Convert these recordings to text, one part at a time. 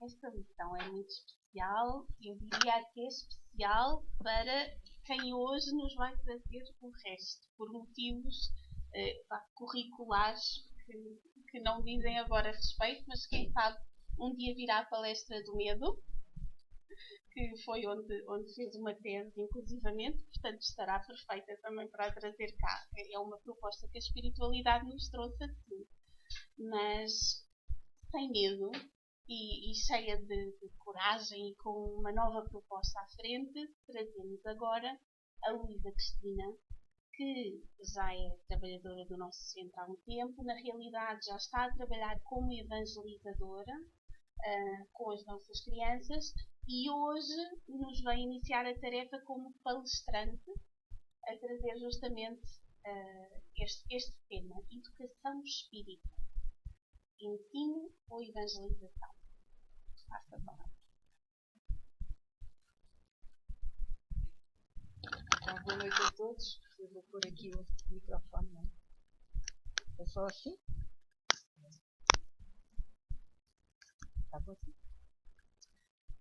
Esta lição é muito especial. Eu diria que é especial para quem hoje nos vai trazer o resto, por motivos curriculares que não dizem agora respeito, mas quem sabe um dia virá a palestra do medo, que foi onde fez uma tese, inclusivamente, portanto estará perfeita também para a trazer cá. É uma proposta que a espiritualidade nos trouxe assim, mas sem medo e cheia de coragem e com uma nova proposta à frente, trazemos agora a Luísa Cristina, que já é trabalhadora do nosso centro há um tempo, na realidade já está a trabalhar como evangelizadora com as nossas crianças e hoje nos vem iniciar a tarefa como palestrante a trazer justamente este tema, educação espírita, ensino ou evangelização. Passa a palavra. Então, boa noite a todos. Eu vou pôr aqui o microfone, não é? É só assim? Está bom assim?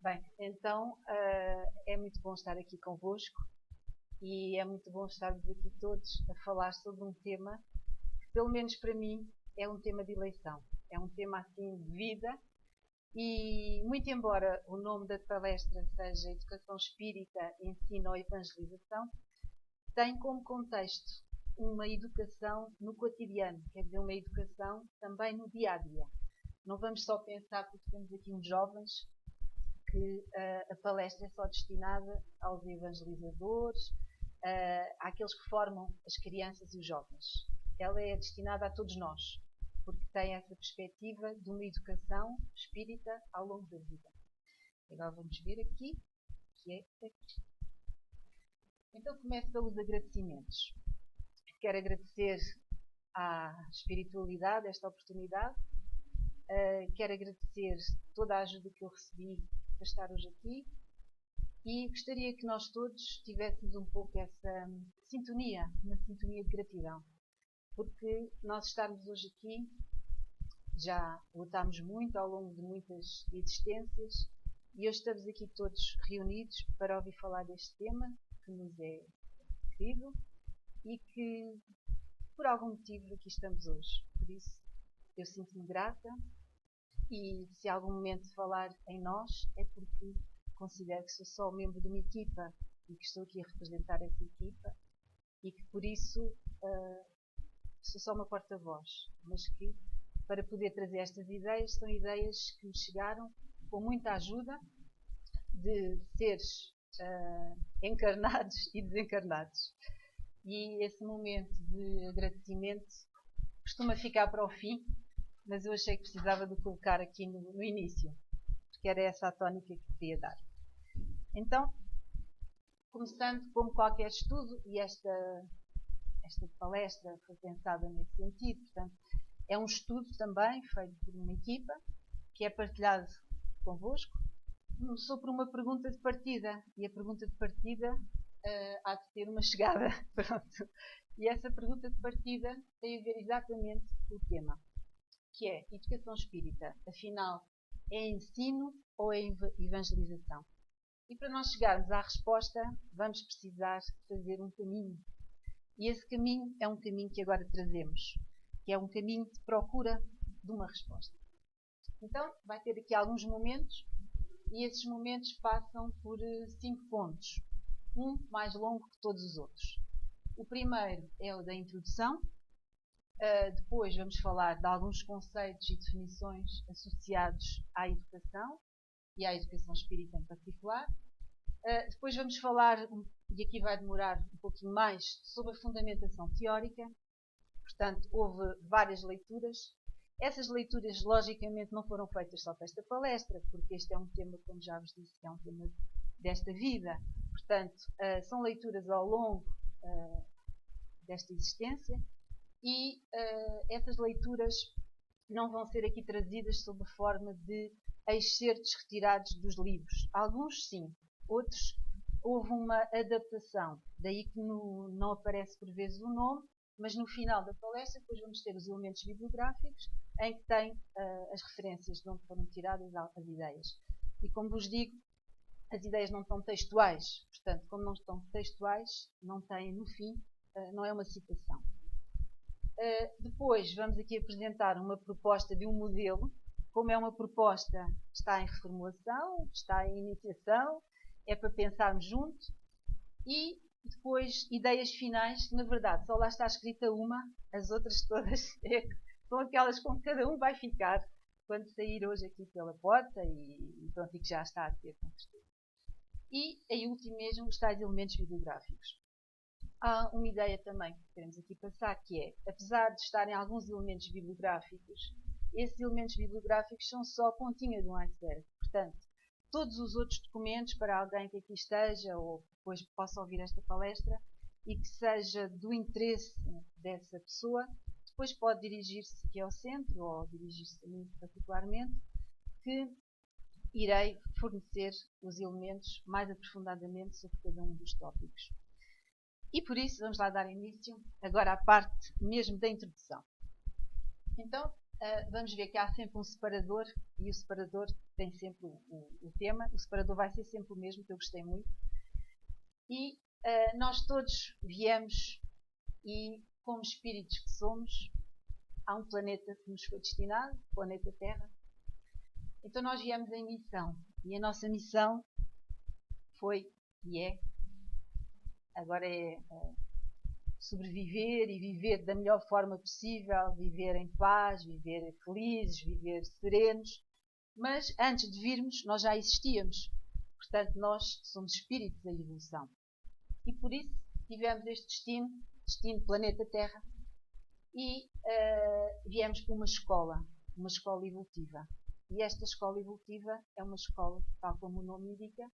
Bem, então é muito bom estar aqui convosco e é muito bom estarmos aqui todos a falar sobre um tema que, pelo menos para mim, é um tema de eleição. É um tema assim de vida e, muito embora o nome da palestra seja Educação Espírita, Ensino ou Evangelização, tem como contexto uma educação no cotidiano, quer dizer, uma educação também no dia-a-dia. Não vamos só pensar, porque temos aqui uns jovens, que a palestra é só destinada aos evangelizadores, àqueles que formam as crianças e os jovens. Ela é destinada a todos nós, porque tem essa perspectiva de uma educação espírita ao longo da vida. Agora vamos ver aqui, que é aqui. Então começo pelos agradecimentos. Quero agradecer à espiritualidade esta oportunidade. Quero agradecer toda a ajuda que eu recebi para estar hoje aqui e gostaria que nós todos tivéssemos um pouco essa sintonia, uma sintonia de gratidão, porque nós estarmos hoje aqui, já lutámos muito ao longo de muitas existências e hoje estamos aqui todos reunidos para ouvir falar deste tema que nos é querido e que por algum motivo aqui estamos hoje. Por isso eu sinto-me grata e se há algum momento de falar em nós é porque considero que sou só membro de uma equipa e que estou aqui a representar essa equipa e que por isso sou só uma porta-voz, mas que para poder trazer estas ideias são ideias que me chegaram com muita ajuda de seres encarnados e desencarnados. E esse momento de agradecimento costuma ficar para o fim, mas eu achei que precisava de colocar aqui no início, porque era essa a tónica que queria dar. Então, começando como qualquer estudo, e esta palestra foi pensada nesse sentido, portanto, é um estudo também feito por uma equipa, que é partilhado convosco, sobre uma pergunta de partida, e a pergunta de partida há de ter uma chegada. Pronto. E essa pergunta de partida tem a ver exatamente com o tema, que é educação espírita, afinal, é ensino ou é evangelização? E para nós chegarmos à resposta, vamos precisar fazer um caminho. E esse caminho é um caminho que agora trazemos, que é um caminho de procura de uma resposta. Então, vai ter aqui alguns momentos, e esses momentos passam por 5 pontos, um mais longo que todos os outros. O primeiro é o da introdução. Depois vamos falar de alguns conceitos e definições associados à educação e à educação espírita em particular. Depois vamos falar, e aqui vai demorar um pouquinho mais, sobre a fundamentação teórica. Portanto, houve várias leituras. Essas leituras, logicamente, não foram feitas só para esta palestra, porque este é um tema, como já vos disse, que é um tema desta vida. Portanto, são leituras ao longo desta existência. E essas leituras não vão ser aqui trazidas sob a forma de excertos retirados dos livros. Alguns sim, outros houve uma adaptação. Daí que não aparece por vezes o nome, mas no final da palestra depois vamos ter os elementos bibliográficos em que tem as referências de onde foram tiradas as ideias. E como vos digo, as ideias não estão textuais, portanto, como não estão textuais, não têm no fim, não é uma citação. Depois vamos aqui apresentar uma proposta de um modelo. Como é uma proposta, está em reformulação, está em iniciação, é para pensarmos junto. E depois ideias finais, que na verdade só lá está escrita uma, as outras todas são aquelas com que cada um vai ficar quando sair hoje aqui pela porta e pronto, e que já está a ter com certeza. E em último mesmo os tais elementos bibliográficos. Há uma ideia também que queremos aqui passar, que é, apesar de estarem alguns elementos bibliográficos, esses elementos bibliográficos são só a pontinha de um iceberg. Portanto, todos os outros documentos, para alguém que aqui esteja ou depois possa ouvir esta palestra e que seja do interesse dessa pessoa, depois pode dirigir-se aqui ao centro ou dirigir-se a mim particularmente, que irei fornecer os elementos mais aprofundadamente sobre cada um dos tópicos. E por isso vamos lá dar início agora à parte mesmo da introdução. Então, vamos ver que há sempre um separador e o separador tem sempre o tema. O separador vai ser sempre o mesmo, que eu gostei muito. E nós todos viemos e, como espíritos que somos, há um planeta que nos foi destinado, o planeta Terra. Então nós viemos em missão. E a nossa missão foi e agora é sobreviver e viver da melhor forma possível, viver em paz, viver felizes, viver serenos. Mas antes de virmos, nós já existíamos. Portanto, nós somos espíritos da evolução. E por isso tivemos este destino planeta Terra, e viemos para uma escola evolutiva. E esta escola evolutiva é uma escola, tal como o nome indica,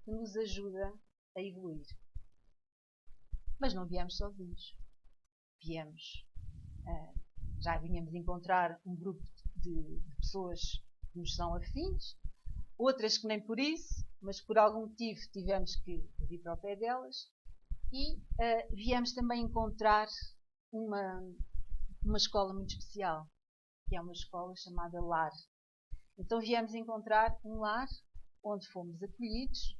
que nos ajuda a evoluir. Mas não viemos sozinhos. Já vinhamos encontrar um grupo de pessoas que nos são afins, outras que nem por isso, mas por algum motivo tivemos que vir para o pé delas, e viemos também encontrar uma escola muito especial, que é uma escola chamada Lar. Então viemos encontrar um lar onde fomos acolhidos,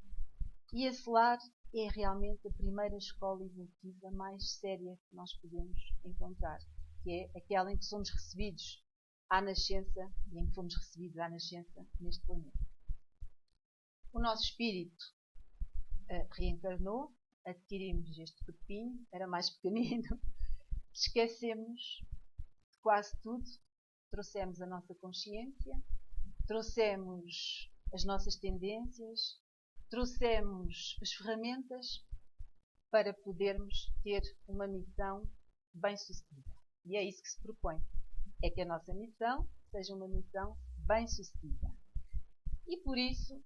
e esse lar é realmente a primeira escola evolutiva mais séria que nós podemos encontrar, que é aquela em que somos recebidos à nascença e em que fomos recebidos à nascença neste planeta. O nosso espírito reencarnou, adquirimos este corpinho, era mais pequenino, esquecemos de quase tudo, trouxemos a nossa consciência, trouxemos as nossas tendências, trouxemos as ferramentas para podermos ter uma missão bem-sucedida. E é isso que se propõe. É que a nossa missão seja uma missão bem-sucedida. E por isso,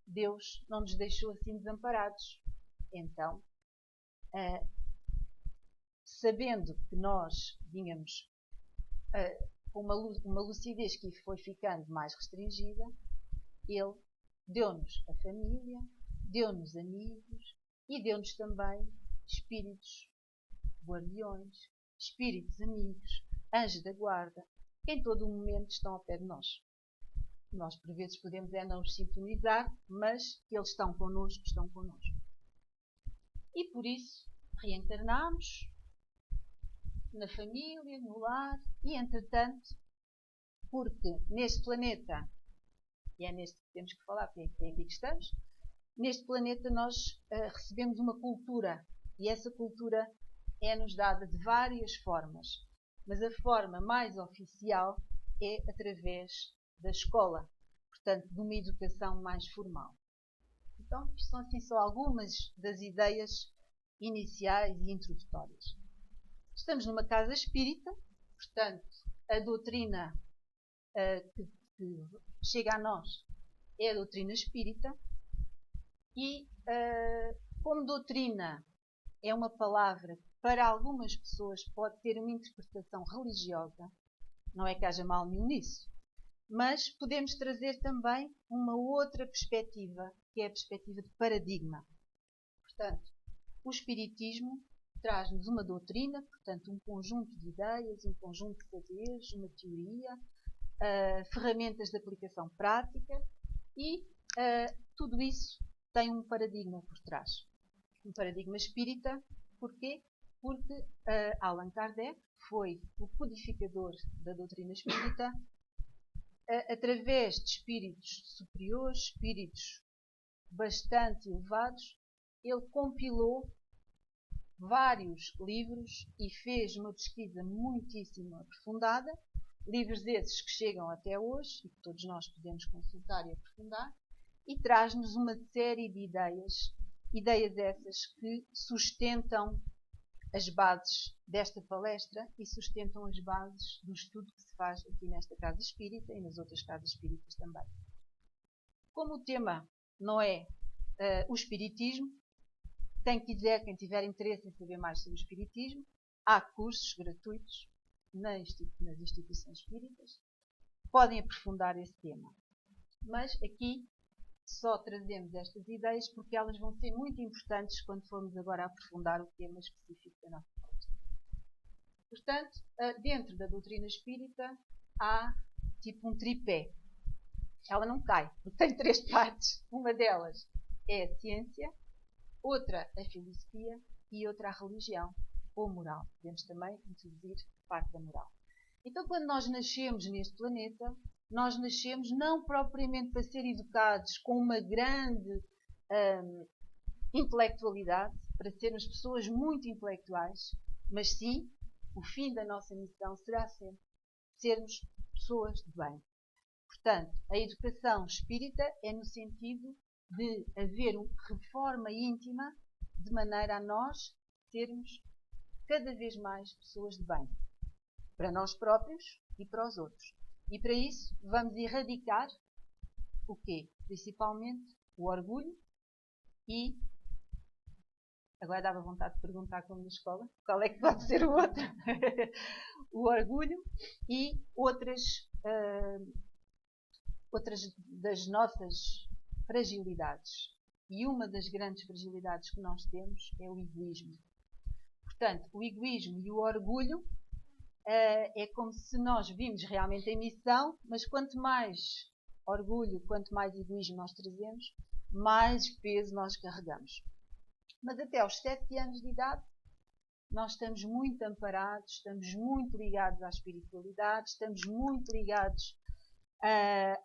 Deus não nos deixou assim desamparados. Então, sabendo que nós vínhamos com uma lucidez que foi ficando mais restringida, Ele deu-nos a família, deu-nos amigos e deu-nos também espíritos guardiões, espíritos amigos, anjos da guarda, que em todo o momento estão ao pé de nós. Nós, por vezes, podemos não os sintonizar, mas eles estão connosco. E por isso, reencarnamos na família, no lar, e entretanto, porque neste planeta, e é neste que temos que falar, porque é aqui que estamos, neste planeta nós recebemos uma cultura, e essa cultura é-nos dada de várias formas, mas a forma mais oficial é através da escola, portanto, de uma educação mais formal. Então, isto são assim só algumas das ideias iniciais e introdutórias. Estamos numa casa espírita, portanto, a doutrina que chega a nós é a doutrina espírita, e como doutrina é uma palavra que para algumas pessoas pode ter uma interpretação religiosa, não é que haja mal nenhum nisso, mas podemos trazer também uma outra perspectiva, que é a perspectiva de paradigma. Portanto, o espiritismo traz-nos uma doutrina, portanto, um conjunto de ideias, um conjunto de saberes, uma teoria, ferramentas de aplicação prática e tudo isso tem um paradigma por trás. Um paradigma espírita. Porquê? Porque Allan Kardec foi o codificador da doutrina espírita através de espíritos superiores, espíritos bastante elevados. Ele compilou vários livros e fez uma pesquisa muitíssimo aprofundada, livros esses que chegam até hoje e que todos nós podemos consultar e aprofundar, e traz-nos uma série de ideias essas que sustentam as bases desta palestra e sustentam as bases do estudo que se faz aqui nesta Casa Espírita e nas outras Casas Espíritas também. Como o tema não é o Espiritismo, quem tiver interesse em saber mais sobre o Espiritismo, há cursos gratuitos nas instituições espíritas, podem aprofundar esse tema. Mas aqui só trazemos estas ideias porque elas vão ser muito importantes quando formos agora aprofundar o tema específico da nossa palestra. Portanto, dentro da doutrina espírita há tipo um tripé. Ela não cai, porque tem 3 partes. Uma delas é a ciência, outra a filosofia e outra a religião ou moral. Podemos também introduzir parte da moral. Então, quando nós nascemos neste planeta, nós nascemos não propriamente para ser educados com uma grande intelectualidade, para sermos pessoas muito intelectuais, mas sim, o fim da nossa missão será sempre sermos pessoas de bem. Portanto, a educação espírita é no sentido de haver uma reforma íntima de maneira a nós sermos cada vez mais pessoas de bem. Para nós próprios e para os outros. E para isso vamos erradicar o quê? Principalmente o orgulho e... Agora dava vontade de perguntar como na escola. Qual é que pode ser o outro? O orgulho e outras das nossas fragilidades. E uma das grandes fragilidades que nós temos é o egoísmo. Portanto, o egoísmo e o orgulho é como se nós vimos realmente em missão, mas quanto mais orgulho, quanto mais egoísmo nós trazemos, mais peso nós carregamos. Mas até aos 7 anos de idade, nós estamos muito amparados, estamos muito ligados à espiritualidade, estamos muito ligados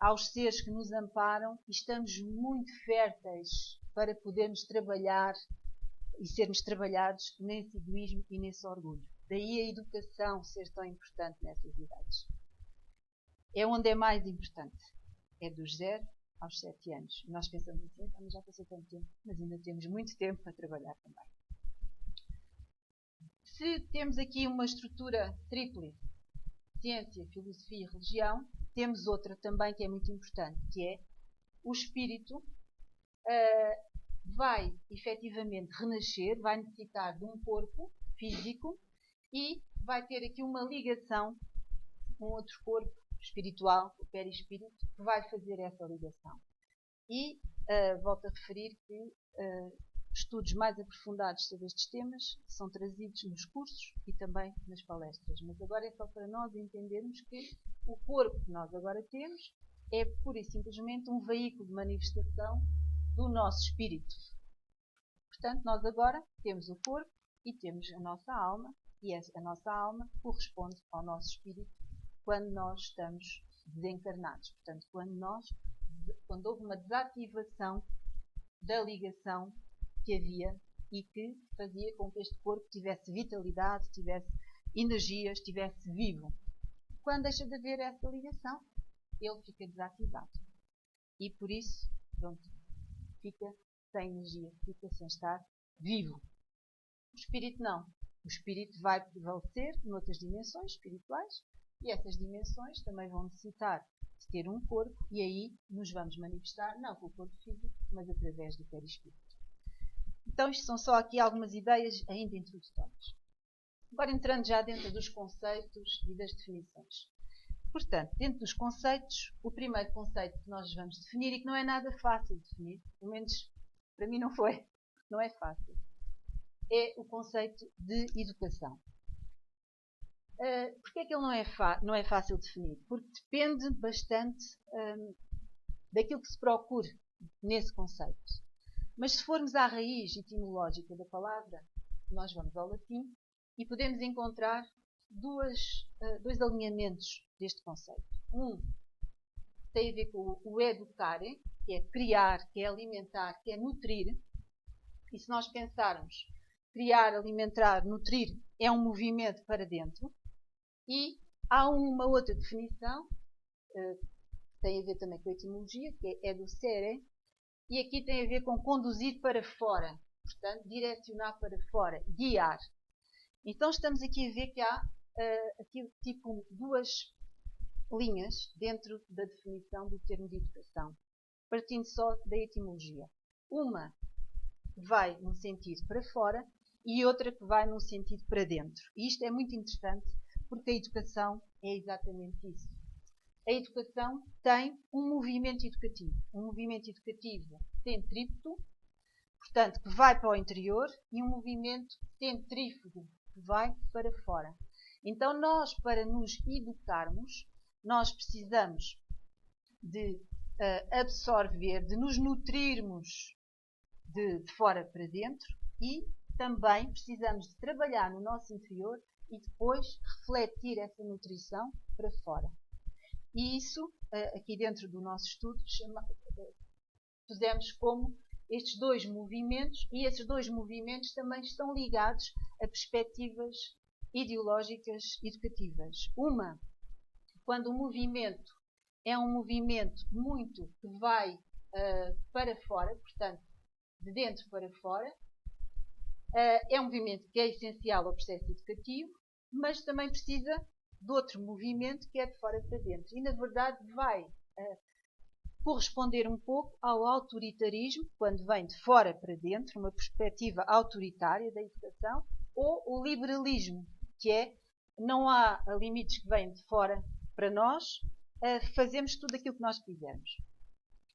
aos seres que nos amparam e estamos muito férteis para podermos trabalhar e sermos trabalhados nesse egoísmo e nesse orgulho. Daí a educação ser tão importante nessas idades. É onde é mais importante. É dos 0 aos 7 anos. E nós pensamos assim, mas já passou tanto tempo, mas ainda temos muito tempo para trabalhar também. Se temos aqui uma estrutura tríplice, ciência, filosofia e religião, temos outra também que é muito importante, que é o espírito vai efetivamente renascer, vai necessitar de um corpo físico e vai ter aqui uma ligação com outro corpo espiritual, o perispírito, que vai fazer essa ligação. E volto a referir que estudos mais aprofundados sobre estes temas são trazidos nos cursos e também nas palestras. Mas agora é só para nós entendermos que o corpo que nós agora temos é pura e simplesmente um veículo de manifestação do nosso espírito. Portanto, nós agora temos o corpo e temos a nossa alma, e a nossa alma corresponde ao nosso espírito quando nós estamos desencarnados. Portanto, quando houve uma desativação da ligação que havia e que fazia com que este corpo tivesse vitalidade, tivesse energia, estivesse vivo. Quando deixa de haver essa ligação, ele fica desativado. E por isso, pronto, fica sem energia, fica sem estar vivo. O espírito não. O espírito vai prevalecer noutras dimensões espirituais e essas dimensões também vão necessitar de ter um corpo e aí nos vamos manifestar, não com o corpo físico, mas através do perispírito. Então, isto são só aqui algumas ideias ainda introdutórias. Agora entrando já dentro dos conceitos e das definições. Portanto, dentro dos conceitos, o primeiro conceito que nós vamos definir e que não é nada fácil de definir, pelo menos para mim não foi, não é fácil, é o conceito de educação. Porquê é que ele não é fácil de definir? Porque depende bastante daquilo que se procure nesse conceito. Mas se formos à raiz etimológica da palavra, nós vamos ao latim e podemos encontrar dois alinhamentos deste conceito. Um tem a ver com o educare, que é criar, que é alimentar, que é nutrir. E se nós pensarmos criar, alimentar, nutrir, é um movimento para dentro. E há uma outra definição, que tem a ver também com a etimologia, que é educere, e aqui tem a ver com conduzir para fora, portanto, direcionar para fora, guiar. Então estamos aqui a ver que há aqui tipo duas linhas dentro da definição do termo de educação, partindo só da etimologia. Uma que vai num sentido para fora e outra que vai num sentido para dentro. E isto é muito interessante porque a educação é exatamente isso. A educação tem um movimento educativo centrípeto, portanto, que vai para o interior, e um movimento centrífugo, que vai para fora. Então, nós, para nos educarmos, nós precisamos de absorver, de nos nutrirmos de fora para dentro e também precisamos de trabalhar no nosso interior e depois refletir essa nutrição para fora. E isso, aqui dentro do nosso estudo, pusemos como estes dois movimentos, e esses dois movimentos também estão ligados a perspectivas ideológicas educativas. Uma, quando o movimento é um movimento muito que vai para fora, portanto, de dentro para fora, é um movimento que é essencial ao processo educativo, mas também precisa de outro movimento que é de fora para dentro. E, na verdade, vai corresponder um pouco ao autoritarismo, quando vem de fora para dentro, uma perspectiva autoritária da educação, ou o liberalismo, que é não há limites que vêm de fora para nós, fazemos tudo aquilo que nós quisermos.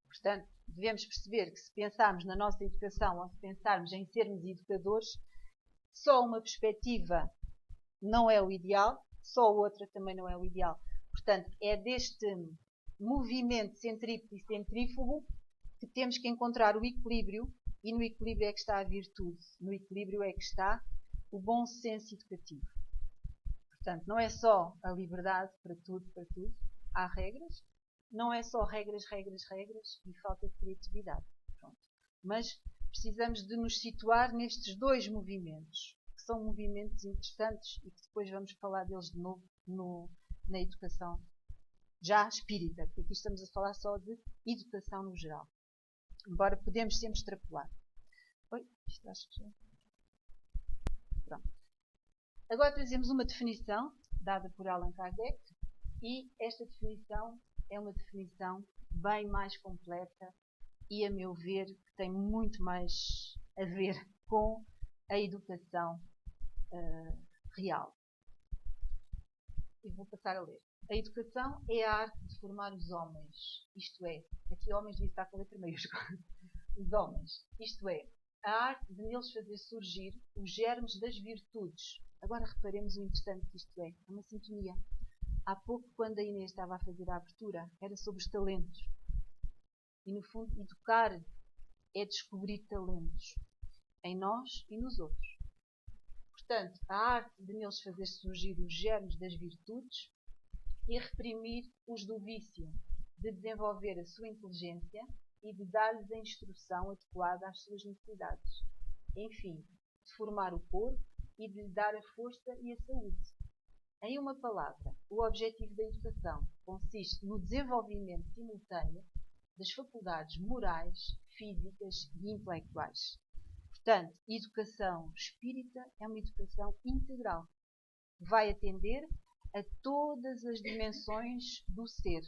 Portanto, devemos perceber que se pensarmos na nossa educação ou se pensarmos em sermos educadores, só uma perspectiva não é o ideal, só outra também não é o ideal. Portanto, é deste movimento centrípeto e centrífugo que temos que encontrar o equilíbrio, e no equilíbrio é que está a virtude, no equilíbrio é que está o bom senso educativo. Portanto, não é só a liberdade para tudo, há regras, não é só regras e falta de criatividade. Pronto. Mas precisamos de nos situar nestes dois movimentos, que são movimentos interessantes e que depois vamos falar deles de novo na educação já espírita, porque aqui estamos a falar só de educação no geral. Embora podemos sempre extrapolar. Oi, isto acho que já... Pronto. Agora trazemos uma definição dada por Allan Kardec, e esta definição é uma definição bem mais completa e, a meu ver, que tem muito mais a ver com a educação real. E vou passar a ler. A educação é a arte de formar os homens, isto é, aqui homens devia estar com a letra maiúscula, os homens, isto é, a arte de neles fazer surgir os germes das virtudes. Agora reparemos o interessante que isto é uma sintonia. Há pouco, quando a Inês estava a fazer a abertura, era sobre os talentos. E, no fundo, educar é descobrir talentos em nós e nos outros. Portanto, a arte de neles fazer surgir os germes das virtudes e reprimir os do vício, de desenvolver a sua inteligência e de dar-lhes a instrução adequada às suas necessidades. Enfim, de formar o corpo e de lhe dar a força e a saúde. Em uma palavra, o objetivo da educação consiste no desenvolvimento simultâneo das faculdades morais, físicas e intelectuais. Portanto, educação espírita é uma educação integral. Vai atender a todas as dimensões do ser.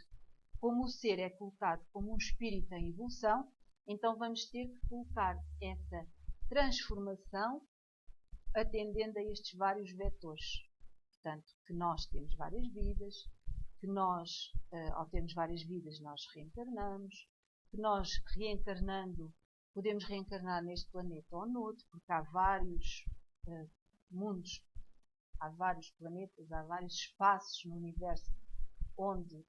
Como o ser é colocado como um espírito em evolução, então vamos ter que colocar essa transformação atendendo a estes vários vetores. Portanto, que nós temos várias vidas, que nós, ao termos várias vidas, nós reencarnamos, que nós, reencarnando, podemos reencarnar neste planeta ou noutro, porque há vários mundos, há vários planetas, há vários espaços no universo onde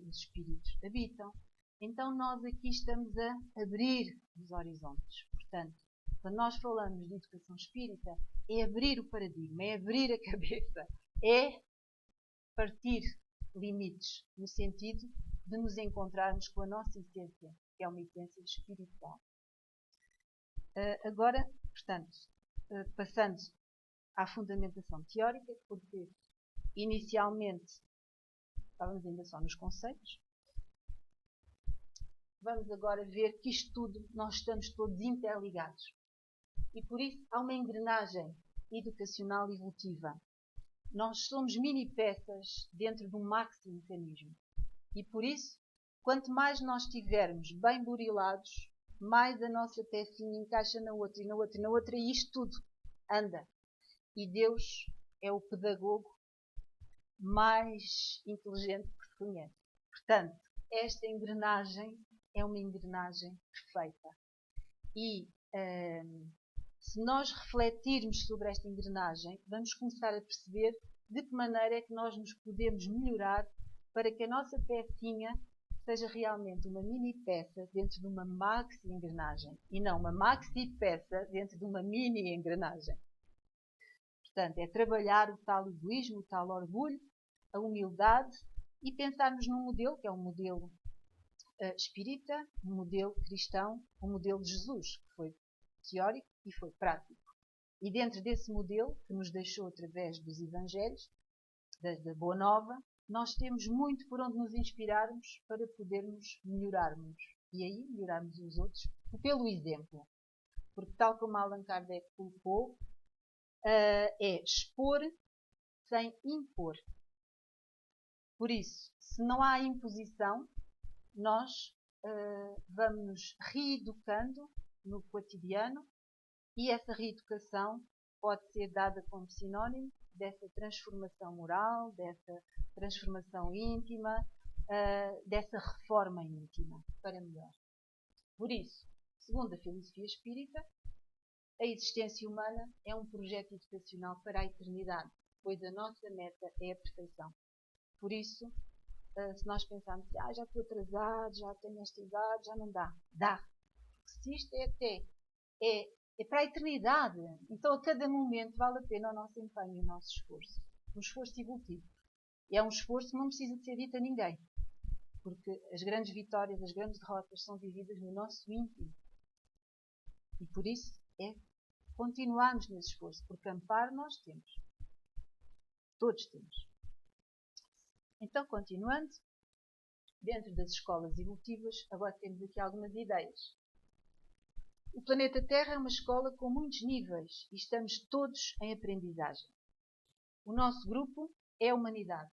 os espíritos habitam. Então nós aqui estamos a abrir os horizontes. Portanto, quando nós falamos de educação espírita, é abrir o paradigma, é abrir a cabeça, é partir limites, no sentido de nos encontrarmos com a nossa essência, que é uma essência espiritual. Agora, portanto, passando à fundamentação teórica, porque inicialmente estávamos ainda só nos conceitos, vamos agora ver que isto tudo, nós estamos todos interligados. E por isso há uma engrenagem educacional evolutiva. Nós somos mini peças dentro de um maxi mecanismo. E por isso, quanto mais nós estivermos bem burilados, mais a nossa pecinha encaixa na outra, e na outra, e na outra, e isto tudo anda. E Deus é o pedagogo mais inteligente que se conhece. Portanto, esta engrenagem é uma engrenagem perfeita. E se nós refletirmos sobre esta engrenagem, vamos começar a perceber de que maneira é que nós nos podemos melhorar para que a nossa pecinha seja realmente uma mini peça dentro de uma maxi engrenagem e não uma maxi peça dentro de uma mini engrenagem. Portanto, é trabalhar o tal egoísmo, o tal orgulho, a humildade e pensarmos num modelo que é um modelo espírita, um modelo cristão, um modelo de Jesus, que foi teórico e foi prático. E dentro desse modelo, que nos deixou através dos Evangelhos, da Boa Nova, nós temos muito por onde nos inspirarmos para podermos melhorarmos. E aí melhorarmos os outros pelo exemplo. Porque tal como Allan Kardec colocou, é expor sem impor. Por isso, se não há imposição, nós vamos reeducando no cotidiano e essa reeducação pode ser dada como sinónimo dessa transformação moral, dessa transformação íntima, dessa reforma íntima para melhor. Por isso, segundo a filosofia espírita, a existência humana é um projeto educacional para a eternidade, pois a nossa meta é a perfeição. Por isso, se nós pensarmos, já estou atrasado, já tenho esta idade, já não dá. Dá. Porque se isto é para a eternidade. Então, a cada momento vale a pena o nosso empenho e o nosso esforço. Um esforço evolutivo. E é um esforço que não precisa de ser dito a ninguém. Porque as grandes vitórias, as grandes derrotas são vividas no nosso íntimo. E por isso é continuarmos nesse esforço. Porque amparo nós temos. Todos temos. Então, continuando, dentro das escolas evolutivas, agora temos aqui algumas ideias. O planeta Terra é uma escola com muitos níveis e estamos todos em aprendizagem. O nosso grupo é a humanidade.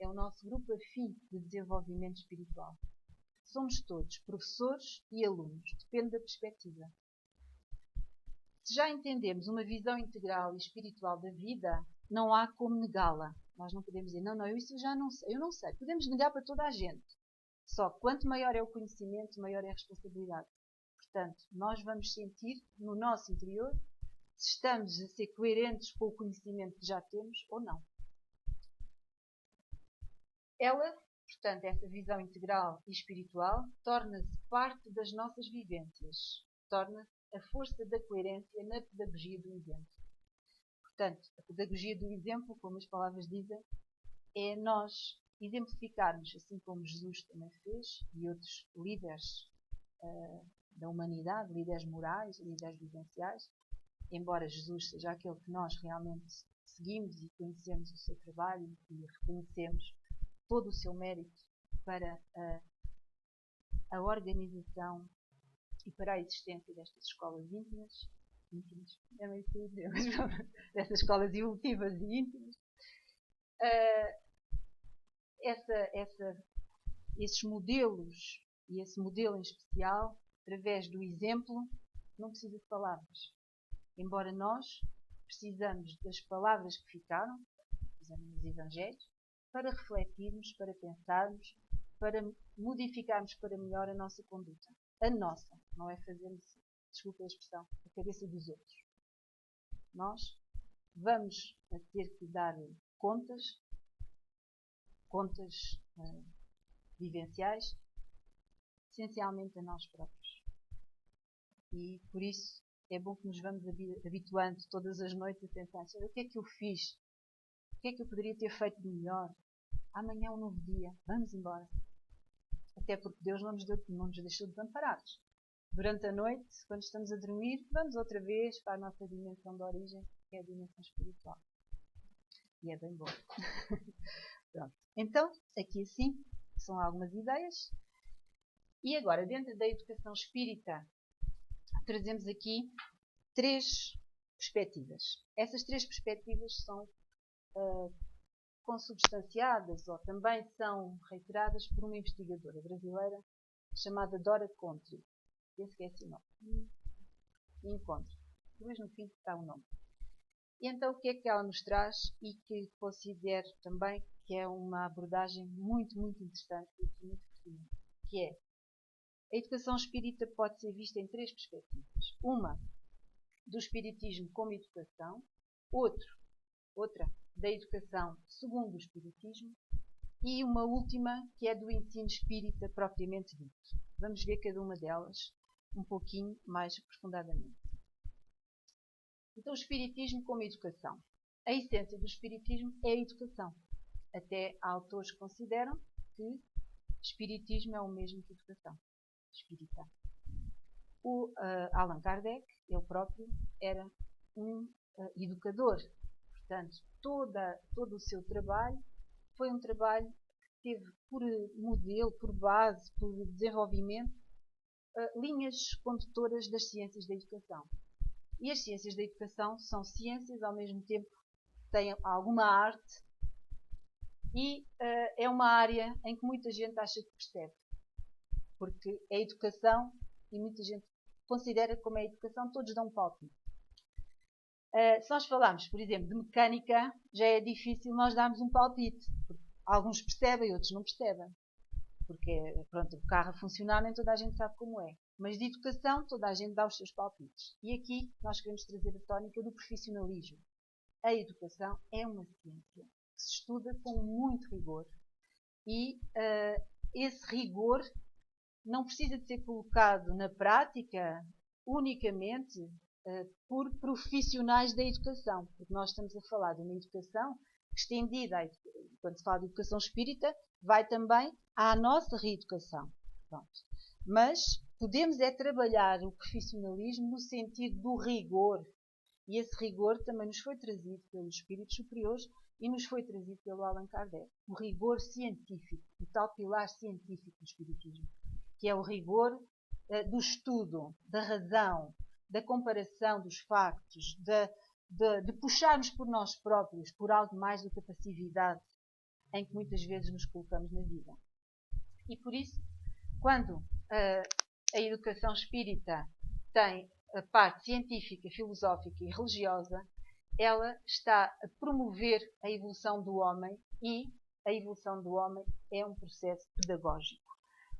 É o nosso grupo afim de desenvolvimento espiritual. Somos todos professores e alunos, depende da perspectiva. Se já entendemos uma visão integral e espiritual da vida, não há como negá-la. Nós não podemos dizer, não, isso eu já não sei. Eu não sei. Podemos negar para toda a gente. Só que quanto maior é o conhecimento, maior é a responsabilidade. Portanto, nós vamos sentir no nosso interior se estamos a ser coerentes com o conhecimento que já temos ou não. Ela, portanto, essa visão integral e espiritual, torna-se parte das nossas vivências. Torna-se a força da coerência na pedagogia do exemplo. Portanto, a pedagogia do exemplo, como as palavras dizem, é nós exemplificarmos, assim como Jesus também fez, e outros líderes da humanidade, líderes morais, líderes vivenciais, embora Jesus seja aquele que nós realmente seguimos e conhecemos o seu trabalho e reconhecemos todo o seu mérito para a organização e para a existência destas escolas íntimas, é meio que dizer, destas escolas evolutivas e íntimas, esses modelos e esse modelo em especial, através do exemplo, não precisa de palavras. Embora nós precisamos das palavras que ficaram, precisamos dos Evangelhos, para refletirmos, para pensarmos, para modificarmos para melhor a nossa conduta. A nossa, não é fazermos, desculpa a expressão, a cabeça dos outros. Nós vamos ter que dar contas vivenciais, essencialmente a nós próprios. E por isso é bom que nos vamos habituando todas as noites a pensar: o que é que eu fiz? O que é que eu poderia ter feito de melhor? Amanhã é um novo dia, vamos embora. Até porque Deus não nos deixou desamparados. Durante a noite, quando estamos a dormir, vamos outra vez para a nossa dimensão de origem, que é a dimensão espiritual. E é bem bom. Pronto. Então, aqui assim, são algumas ideias. E agora, dentro da educação espírita, trazemos aqui 3 perspectivas. Essas 3 perspectivas são consubstanciadas ou também são reiteradas por uma investigadora brasileira chamada Dora Contri. Esse que é esse nome. Encontro. Depois no fim está o nome. E então o que é que ela nos traz e que considero também que é uma abordagem muito, muito interessante e muito pertinente, que é: a educação espírita pode ser vista em 3 perspectivas. Uma, do espiritismo como educação. Outra, da educação segundo o espiritismo. E uma última, que é do ensino espírita propriamente dito. Vamos ver cada uma delas um pouquinho mais aprofundadamente. Então, o espiritismo como educação. A essência do espiritismo é a educação. Até há autores que consideram que espiritismo é o mesmo que educação espírita. O Allan Kardec, ele próprio, era um educador. Portanto, todo o seu trabalho foi um trabalho que teve por modelo, por base, por desenvolvimento, linhas condutoras das ciências da educação. E as ciências da educação são ciências, ao mesmo tempo têm alguma arte, e é uma área em que muita gente acha que percebe. Porque é educação e muita gente considera que, como é educação, todos dão um palpite. Se nós falarmos, por exemplo, de mecânica, já é difícil nós darmos um palpite. Alguns percebem, outros não percebem. Porque, pronto, o carro a funcionar nem toda a gente sabe como é. Mas de educação, toda a gente dá os seus palpites. E aqui nós queremos trazer a tónica do profissionalismo. A educação é uma ciência que se estuda com muito rigor. E esse rigor não precisa de ser colocado na prática unicamente por profissionais da educação. Porque nós estamos a falar de uma educação estendida. Quando se fala de educação espírita, vai também à nossa reeducação. Pronto. Mas podemos trabalhar o profissionalismo no sentido do rigor. E esse rigor também nos foi trazido pelos espíritos superiores e nos foi trazido pelo Allan Kardec. O rigor científico, o tal pilar científico do espiritismo, que é o rigor do estudo, da razão, da comparação dos factos, de puxarmos por nós próprios, por algo mais do que a passividade em que muitas vezes nos colocamos na vida. E por isso, quando a educação espírita tem a parte científica, filosófica e religiosa, ela está a promover a evolução do homem, e a evolução do homem é um processo pedagógico.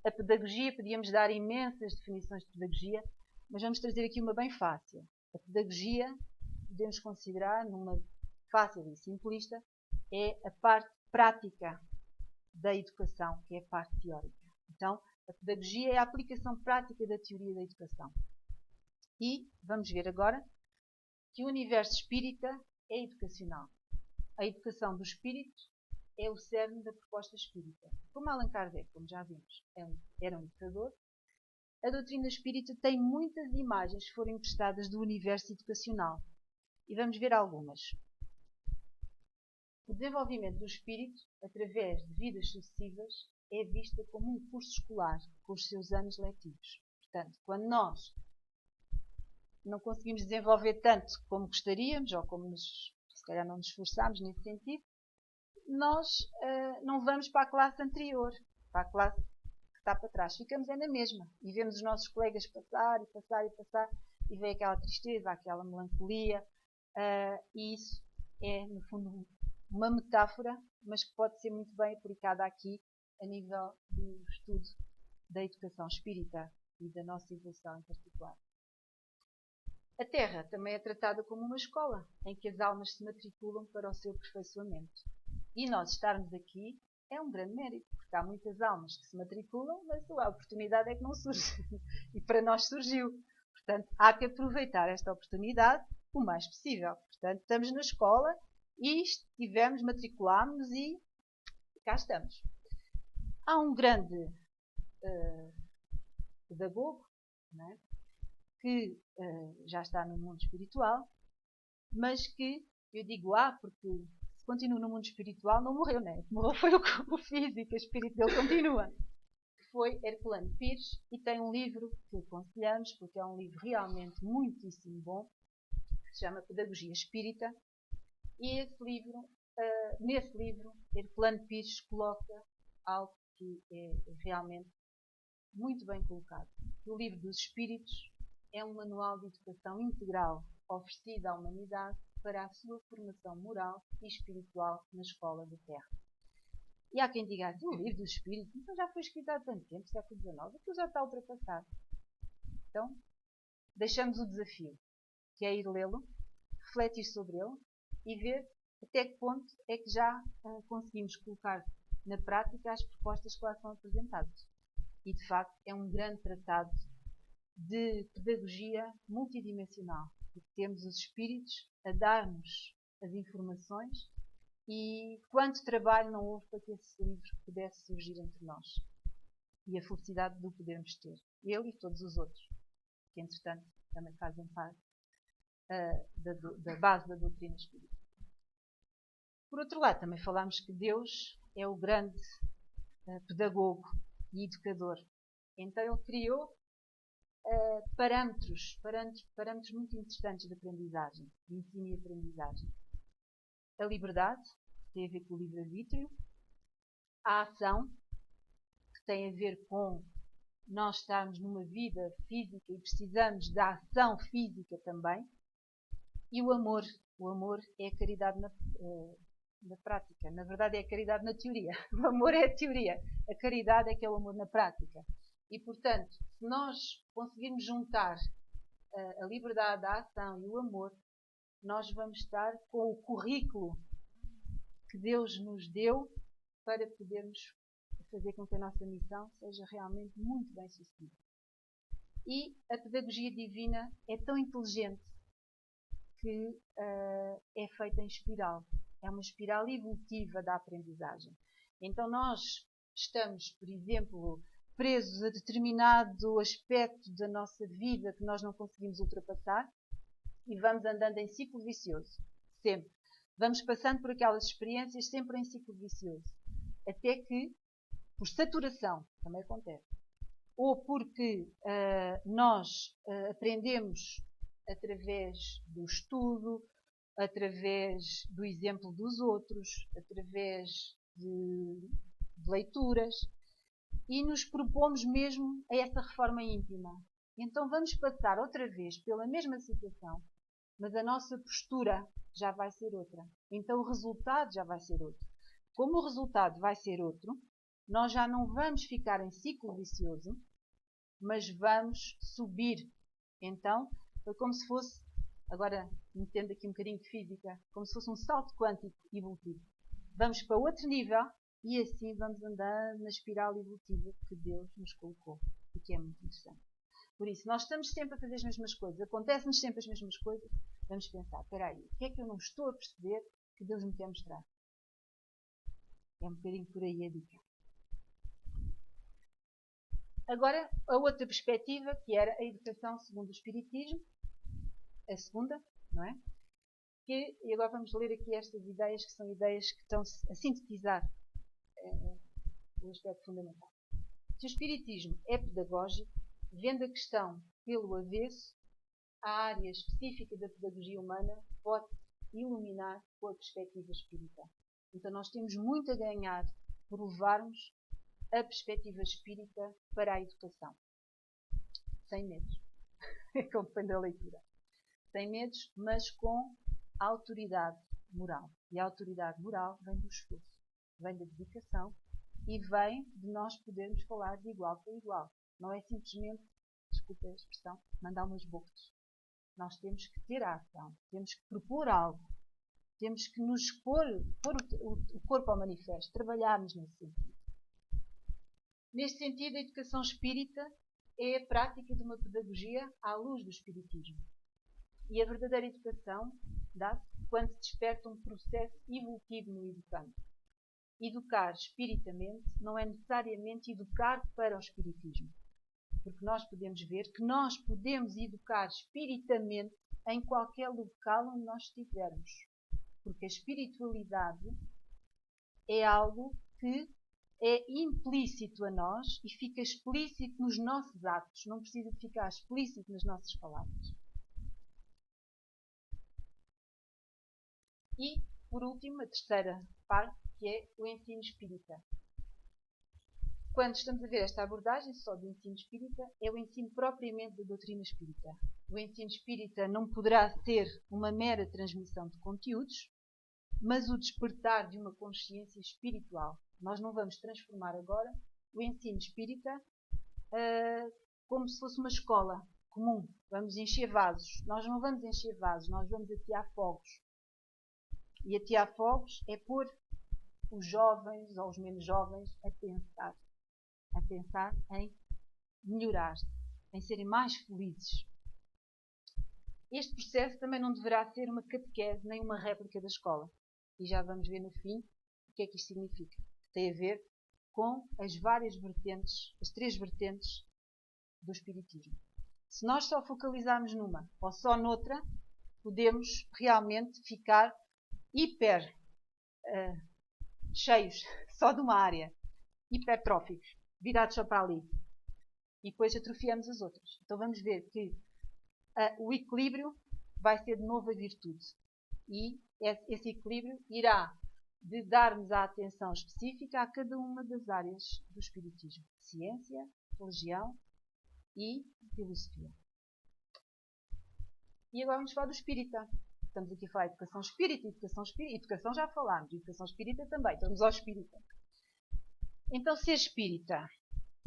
A pedagogia, podíamos dar imensas definições de pedagogia, mas vamos trazer aqui uma bem fácil. A pedagogia, podemos considerar, numa fácil e simplista, é a parte prática da educação, que é a parte teórica. Então, a pedagogia é a aplicação prática da teoria da educação. E vamos ver agora que o universo espírita é educacional. A educação do espírito é o cerne da proposta espírita. Como Allan Kardec, como já vimos, era um educador, a doutrina espírita tem muitas imagens que foram emprestadas do universo educacional. E vamos ver algumas. O desenvolvimento do espírito, através de vidas sucessivas, é vista como um curso escolar, com os seus anos letivos. Portanto, quando nós não conseguimos desenvolver tanto como gostaríamos, ou como se calhar não nos esforçamos nesse sentido, nós não vamos para a classe anterior, para a classe que está para trás. Ficamos na mesma e vemos os nossos colegas passar e passar e passar, e vem aquela tristeza, aquela melancolia, e isso é, no fundo, uma metáfora, mas que pode ser muito bem aplicada aqui a nível do estudo da educação espírita e da nossa evolução em particular. A Terra também é tratada como uma escola, em que as almas se matriculam para o seu aperfeiçoamento. E nós estarmos aqui é um grande mérito, porque há muitas almas que se matriculam, mas a oportunidade é que não surge. E para nós surgiu. Portanto, há que aproveitar esta oportunidade o mais possível. Portanto, estamos na escola e estivemos, matriculámos e cá estamos. Há um grande pedagogo, não é? Que já está no mundo espiritual, mas que, eu digo porque se continua no mundo espiritual não morreu, não é? Morreu foi o físico, o espírito dele continua. Foi Herculano Pires e tem um livro que aconselhamos, porque é um livro realmente muitíssimo bom, que se chama Pedagogia Espírita, e nesse livro, Herculano Pires coloca algo que é realmente muito bem colocado. O Livro dos Espíritos é um manual de educação integral oferecido à humanidade para a sua formação moral e espiritual na escola da Terra. E há quem diga assim, o Livro dos Espíritos então já foi escrito há tanto tempo, século XIX, aquilo já está ultrapassado. Então, deixamos o desafio, que é ir lê-lo, refletir sobre ele e ver até que ponto é que já conseguimos colocar na prática as propostas que lá são apresentadas. E, de facto, é um grande tratado de pedagogia multidimensional, porque temos os espíritos a dar-nos as informações e quanto trabalho não houve para que esse livro pudesse surgir entre nós. E a felicidade de o podermos ter. Ele e todos os outros, que, entretanto, também fazem parte da base da doutrina espírita. Por outro lado, também falámos que Deus é o grande pedagogo e educador. Então ele criou parâmetros muito interessantes de aprendizagem, de ensino e aprendizagem. A liberdade, que tem a ver com o livre-arbítrio. A ação, que tem a ver com nós estarmos numa vida física e precisamos da ação física também. E o amor. O amor é a caridade na prática. Na verdade, é a caridade na teoria. O amor é a teoria. A caridade é que é o amor na prática. E, portanto, se nós conseguirmos juntar a liberdade, a ação e o amor, nós vamos estar com o currículo que Deus nos deu para podermos fazer com que a nossa missão seja realmente muito bem sucedida. E a pedagogia divina é tão inteligente que é feita em espiral. É uma espiral evolutiva da aprendizagem. Então nós estamos, por exemplo, presos a determinado aspecto da nossa vida que nós não conseguimos ultrapassar e vamos andando em ciclo vicioso. Sempre. Vamos passando por aquelas experiências sempre em ciclo vicioso. Até que, por saturação, também acontece, ou porque nós aprendemos através do estudo, através do exemplo dos outros, através de leituras, e nos propomos mesmo a essa reforma íntima. Então vamos passar outra vez pela mesma situação, mas a nossa postura já vai ser outra. Então o resultado já vai ser outro. Como o resultado vai ser outro, nós já não vamos ficar em ciclo vicioso, mas vamos subir. Então, foi como se fosse, agora metendo aqui um bocadinho de física, como se fosse um salto quântico evolutivo. Vamos para outro nível e assim vamos andar na espiral evolutiva que Deus nos colocou e que é muito interessante. Por isso, nós estamos sempre a fazer as mesmas coisas, acontecem-nos sempre as mesmas coisas, vamos pensar, espera aí, o que é que eu não estou a perceber que Deus me quer mostrar? É um bocadinho por aí a dica. Agora, a outra perspectiva, que era a educação segundo o Espiritismo, a segunda, não é? E agora vamos ler aqui estas ideias, que são ideias que estão a sintetizar o aspecto fundamental. Se o Espiritismo é pedagógico, vendo a questão pelo avesso, a área específica da pedagogia humana pode iluminar com a perspectiva espírita. Então nós temos muito a ganhar por levarmos a perspectiva espírita para a educação. Sem medos. Como foi da leitura. Sem medos, mas com autoridade moral. E a autoridade moral vem do esforço, vem da dedicação e vem de nós podermos falar de igual para igual. Não é simplesmente, desculpa a expressão, mandar umas bocas. Nós temos que ter a ação, temos que propor algo, temos que nos pôr o corpo ao manifesto, trabalharmos nesse sentido. Neste sentido, a educação espírita é a prática de uma pedagogia à luz do espiritismo. E a verdadeira educação dá-se quando se desperta um processo evolutivo no educando. Educar espiritamente não é necessariamente educar para o espiritismo. Porque nós podemos ver que nós podemos educar espiritamente em qualquer local onde nós estivermos. Porque a espiritualidade é algo que é implícito a nós e fica explícito nos nossos atos. Não precisa de ficar explícito nas nossas palavras. E, por último, a terceira parte, que é o ensino espírita. Quando estamos a ver esta abordagem só do ensino espírita, é o ensino propriamente da doutrina espírita. O ensino espírita não poderá ser uma mera transmissão de conteúdos, mas o despertar de uma consciência espiritual. Nós não vamos transformar agora o ensino espírita como se fosse uma escola comum. Vamos encher vasos. Nós não vamos encher vasos, nós vamos atear fogos. E atear fogos é pôr os jovens ou os menos jovens a pensar em melhorar, em serem mais felizes. Este processo também não deverá ser uma catequese nem uma réplica da escola. E já vamos ver no fim o que é que isto significa. Tem a ver com as várias vertentes, as 3 vertentes do espiritismo. Se nós só focalizarmos numa ou só noutra, podemos realmente ficar hiper cheios só de uma área, hipertróficos, virados só para ali. E depois atrofiamos as outras. Então vamos ver que o equilíbrio vai ser de novo a virtude. E esse equilíbrio irá de dar-nos a atenção específica a cada uma das áreas do espiritismo. Ciência, religião e filosofia. E agora vamos falar do espírita. Estamos aqui a falar de educação espírita, educação já falámos, educação espírita também, estamos ao espírita. Então ser espírita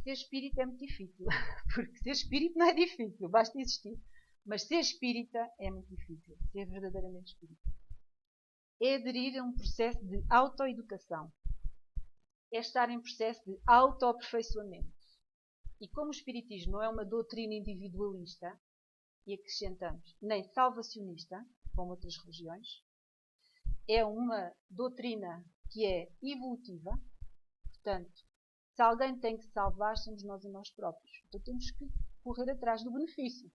é muito difícil, porque ser espírita não é difícil, basta existir. Mas ser espírita é muito difícil, ser verdadeiramente espírita. É aderir a um processo de autoeducação. É estar em processo de autoaperfeiçoamento. E como o espiritismo não é uma doutrina individualista, e acrescentamos, nem salvacionista, como outras religiões, é uma doutrina que é evolutiva. Portanto, se alguém tem que se salvar, somos nós a nós próprios. Então temos que correr atrás do benefício.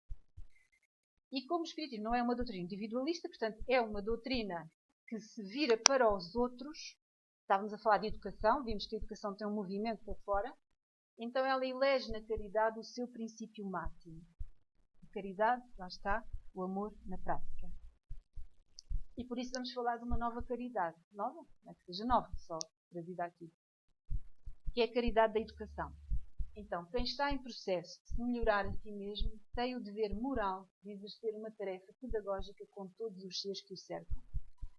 E como o espiritismo não é uma doutrina individualista, portanto, é uma doutrina que se vira para os outros. Estávamos a falar de educação, vimos que a educação tem um movimento para fora. Então ela elege na caridade o seu princípio máximo. A caridade, lá está, o amor na prática. E por isso vamos falar de uma nova caridade. Nova? Não é que seja nova, só trazida aqui. Que é a caridade da educação. Então, quem está em processo de se melhorar a si mesmo tem o dever moral de exercer uma tarefa pedagógica com todos os seres que o cercam.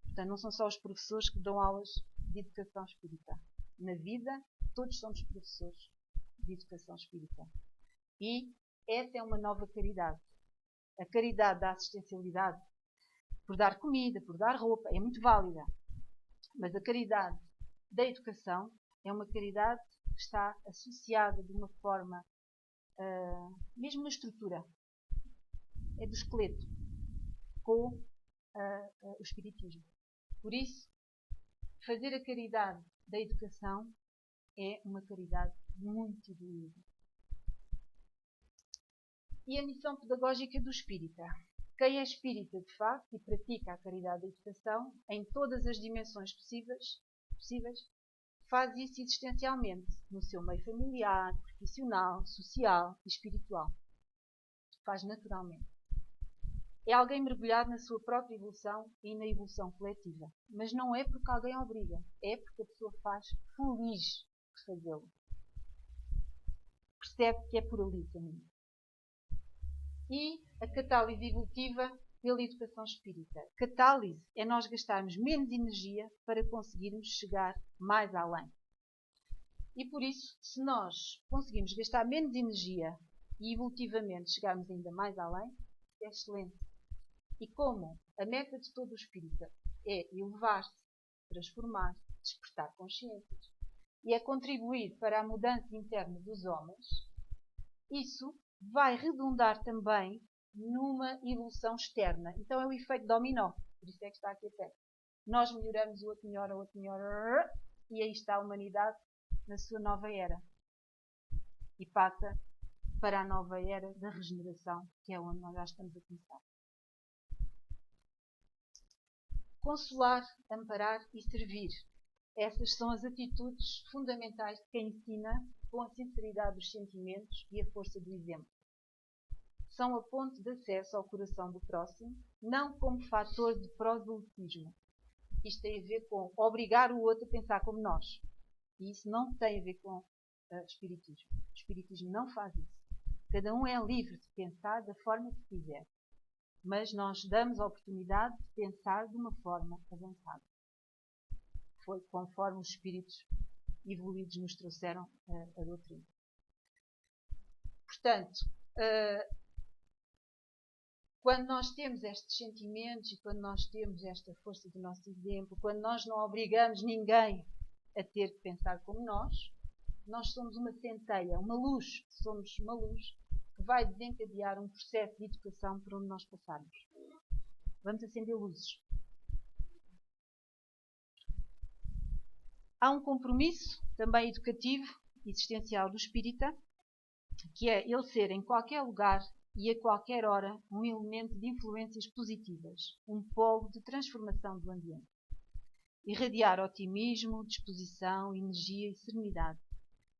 Portanto, não são só os professores que dão aulas de educação espírita. Na vida, todos somos professores de educação espírita. E essa é uma nova caridade. A caridade da assistencialidade, por dar comida, por dar roupa, é muito válida. Mas a caridade da educação é uma caridade que está associada de uma forma, mesmo na estrutura, é do esqueleto, com o espiritismo. Por isso, fazer a caridade da educação é uma caridade muito evoluída. E a missão pedagógica do espírita. Quem é espírita de facto e pratica a caridade da educação em todas as dimensões possíveis, faz isso existencialmente, no seu meio familiar, profissional, social e espiritual. Faz naturalmente. É alguém mergulhado na sua própria evolução e na evolução coletiva. Mas não é porque alguém obriga, é porque a pessoa faz feliz por fazê-lo. Percebe que é por ali o caminho. E a catálise evolutiva pela educação espírita. Catálise é nós gastarmos menos energia para conseguirmos chegar mais além. E por isso, se nós conseguimos gastar menos energia e evolutivamente chegarmos ainda mais além, é excelente. E como a meta de todo o espírita é elevar-se, transformar-se, despertar consciências, e é contribuir para a mudança interna dos homens, isso vai redundar também numa evolução externa. Então é o efeito dominó. Por isso é que está aqui a pé. Nós melhoramos, o outro melhora, e aí está a humanidade na sua nova era. E passa para a nova era da regeneração, que é onde nós já estamos a começar. Consolar, amparar e servir. Essas são as atitudes fundamentais de quem ensina com a sinceridade dos sentimentos e a força do exemplo. São a ponte de acesso ao coração do próximo, não como fator de proselitismo. Isto tem a ver com obrigar o outro a pensar como nós. E isso não tem a ver com espiritismo. O espiritismo não faz isso. Cada um é livre de pensar da forma que quiser. Mas nós damos a oportunidade de pensar de uma forma avançada. Foi conforme os espíritos evoluídos nos trouxeram a doutrina. Portanto, quando nós temos estes sentimentos e quando nós temos esta força do nosso exemplo, quando nós não obrigamos ninguém a ter que pensar como nós somos uma centelha, uma luz, somos uma luz que vai desencadear um processo de educação por onde nós passarmos. Vamos acender luzes. Há um compromisso, também educativo, existencial do espírita, que é ele ser em qualquer lugar e a qualquer hora um elemento de influências positivas, um polo de transformação do ambiente. Irradiar otimismo, disposição, energia e serenidade.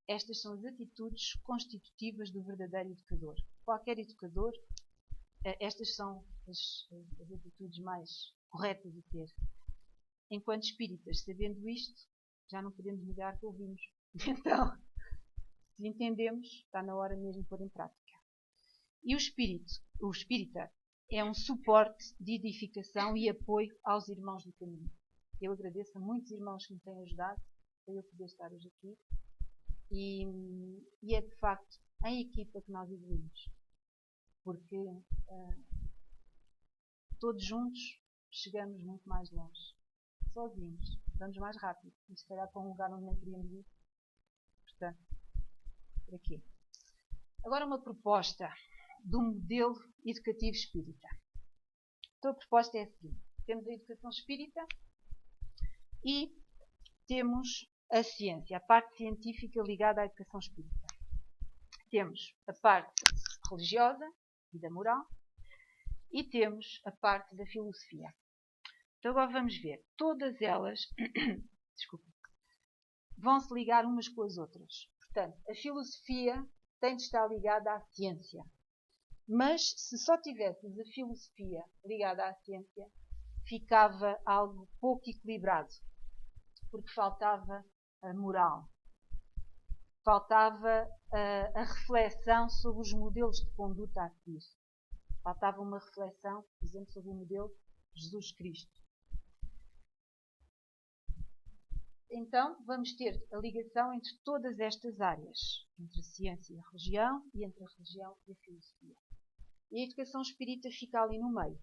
Estas são as atitudes constitutivas do verdadeiro educador. Qualquer educador, estas são as atitudes mais corretas a ter. Enquanto espíritas, sabendo isto, já não podemos negar que ouvimos. Então, se entendemos, está na hora mesmo de pôr em prática. E o espírita, é um suporte de edificação e apoio aos irmãos do caminho. Eu agradeço a muitos irmãos que me têm ajudado para eu poder estar hoje aqui. E é de facto em equipa que nós evoluímos. Porque todos juntos chegamos muito mais longe. Sozinhos vamos mais rápido. E se calhar para um lugar onde não queríamos ir. Portanto, por aqui. Agora uma proposta do modelo educativo espírita. Então a proposta é a seguinte. Temos a educação espírita e temos a ciência, a parte científica ligada à educação espírita. Temos a parte religiosa e da moral e temos a parte da filosofia. Então agora vamos ver. Todas elas vão se ligar umas com as outras. Portanto, a filosofia tem de estar ligada à ciência. Mas se só tivéssemos a filosofia ligada à ciência, ficava algo pouco equilibrado. Porque faltava a moral. Faltava a reflexão sobre os modelos de conduta a seguir. Faltava uma reflexão, por exemplo, sobre o modelo de Jesus Cristo. Então, vamos ter a ligação entre todas estas áreas, entre a ciência e a religião, e entre a religião e a filosofia. E a educação espírita fica ali no meio.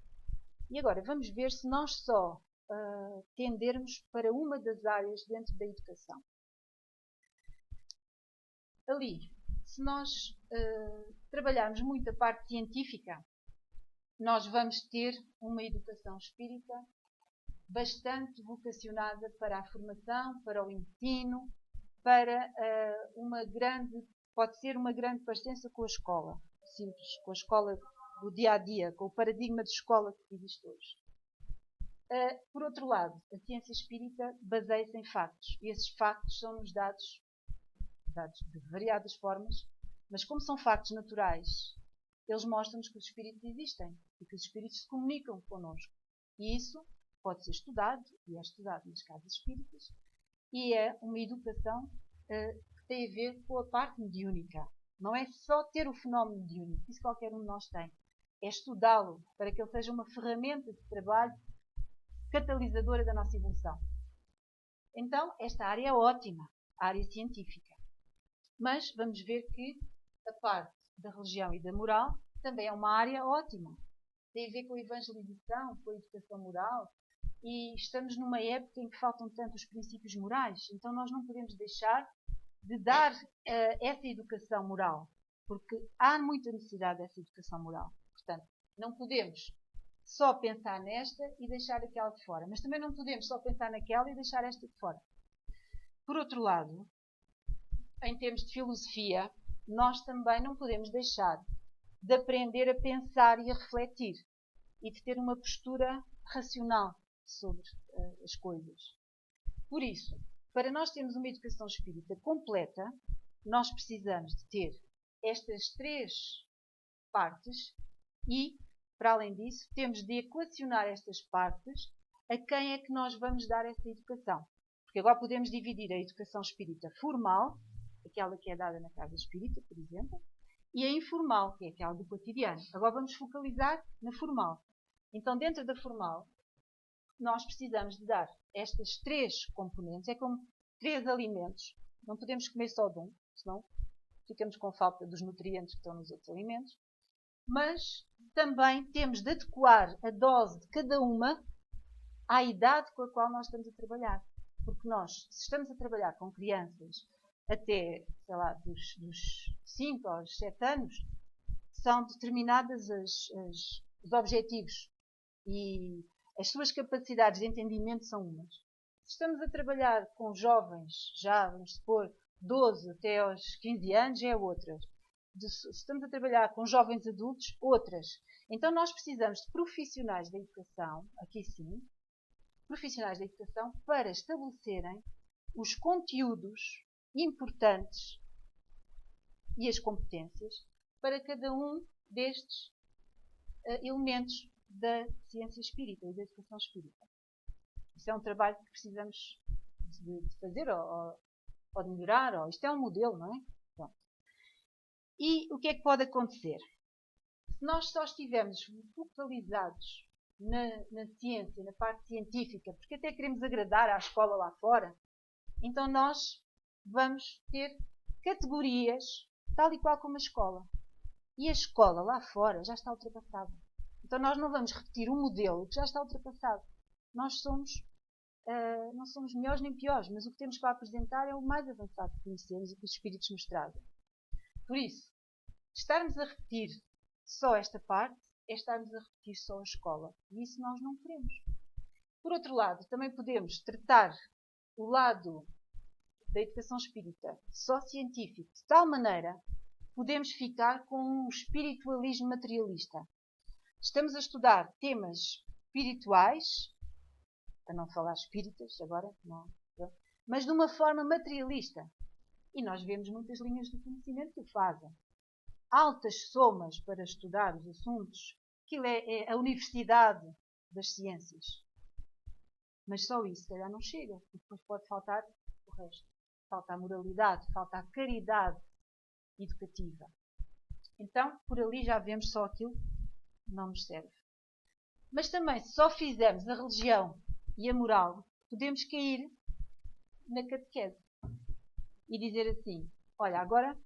E agora, vamos ver se nós só tendermos para uma das áreas dentro da educação. Ali, se nós trabalharmos muito a parte científica, nós vamos ter uma educação espírita bastante vocacionada para a formação, para o ensino, para pode ser uma grande parecência com a escola, simples, com a escola do dia a dia, com o paradigma de escola que existe hoje. Por outro lado, a ciência espírita baseia-se em factos, e esses factos são-nos dados de variadas formas, mas como são factos naturais, eles mostram-nos que os espíritos existem e que os espíritos se comunicam connosco. E isso pode ser estudado, e é estudado nas casas espíritas, e é uma educação que tem a ver com a parte mediúnica. Não é só ter o fenómeno mediúnico, isso qualquer um de nós tem. É estudá-lo para que ele seja uma ferramenta de trabalho catalisadora da nossa evolução. Então, esta área é ótima, a área científica. Mas vamos ver que a parte da religião e da moral também é uma área ótima. tem a ver com a evangelização, com a educação moral, e estamos numa época em que faltam tanto os princípios morais, então nós não podemos deixar de dar essa educação moral, porque há muita necessidade dessa educação moral. Portanto, não podemos só pensar nesta e deixar aquela de fora, mas também não podemos só pensar naquela e deixar esta de fora. Por outro lado, em termos de filosofia, nós também não podemos deixar de aprender a pensar e a refletir e de ter uma postura racional sobre as coisas. Por isso, para nós termos uma educação espírita completa, nós precisamos de ter estas 3 partes e, para além disso, temos de equacionar estas partes a quem é que nós vamos dar essa educação. Porque agora podemos dividir a educação espírita formal, aquela que é dada na casa espírita, por exemplo, e a informal, que é aquela do cotidiano. Agora vamos focalizar na formal. Então, dentro da formal, nós precisamos de dar estas 3 componentes, é como 3 alimentos. Não podemos comer só de um, senão ficamos com falta dos nutrientes que estão nos outros alimentos. Mas também temos de adequar a dose de cada uma à idade com a qual nós estamos a trabalhar. Porque nós, se estamos a trabalhar com crianças até, sei lá, dos 5 aos 7 anos, são determinadas os objetivos e as suas capacidades de entendimento são umas. Se estamos a trabalhar com jovens, já, vamos supor, 12 até aos 15 anos, é outras. Se estamos a trabalhar com jovens adultos, outras. Então nós precisamos de profissionais da educação, aqui sim, profissionais da educação, para estabelecerem os conteúdos importantes e as competências para cada um destes elementos da ciência espírita e da educação espírita. Isso é um trabalho que precisamos de fazer ou de melhorar, isto é um modelo, não é? Pronto. E o que é que pode acontecer? Se nós só estivermos focalizados na ciência, na parte científica, porque até queremos agradar à escola lá fora, então nós vamos ter categorias tal e qual como a escola. E a escola lá fora já está ultrapassada. Então nós não vamos repetir um modelo que já está ultrapassado. Nós não somos melhores nem piores, mas o que temos para apresentar é o mais avançado que conhecemos e que os espíritos nos trazem. Por isso, estarmos a repetir só esta parte é estarmos a repetir só a escola. E isso nós não queremos. Por outro lado, também podemos tratar o lado da educação espírita só científico, de tal maneira que podemos ficar com um espiritualismo materialista. Estamos a estudar temas espirituais, para não falar espíritas agora, não, mas de uma forma materialista. E nós vemos muitas linhas do conhecimento que o fazem. Altas somas para estudar os assuntos. Aquilo é a universidade das ciências. Mas só isso, se calhar, não chega. Porque depois pode faltar o resto. Falta a moralidade, falta a caridade educativa. Então, por ali já vemos só aquilo que não nos serve. Mas também, se só fizermos a religião e a moral, podemos cair na catequese. E dizer assim, olha, agora